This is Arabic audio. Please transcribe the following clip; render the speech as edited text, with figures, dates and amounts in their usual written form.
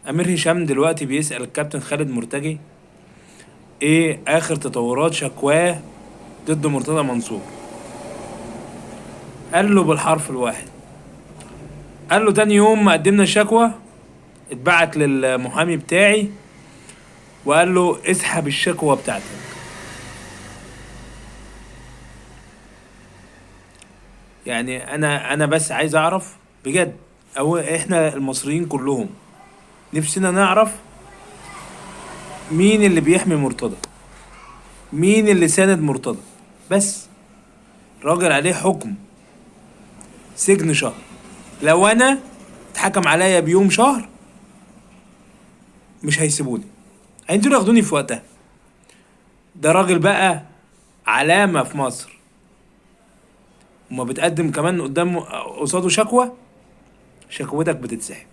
امير هشام دلوقتي بيسأل الكابتن خالد مرتجي ايه اخر تطورات شكواه ضد مرتضى منصور. قال له بالحرف الواحد، قال له تاني يوم ما قدمنا الشكوى اتبعت للمحامي بتاعي وقال له اسحب الشكوى بتاعتك. يعني انا بس عايز اعرف بجد، او احنا المصريين كلهم نفسنا نعرف مين اللي بيحمي مرتضى، مين اللي ساند مرتضى. بس راجل عليه حكم سجن شهر، لو انا اتحكم عليا بيوم شهر مش هيسيبوني، هينزلوا ياخدوني في وقتها. ده راجل بقى علامة في مصر، وما بتقدم كمان قدام قصاده شكوى، شكوتك بتتسحب.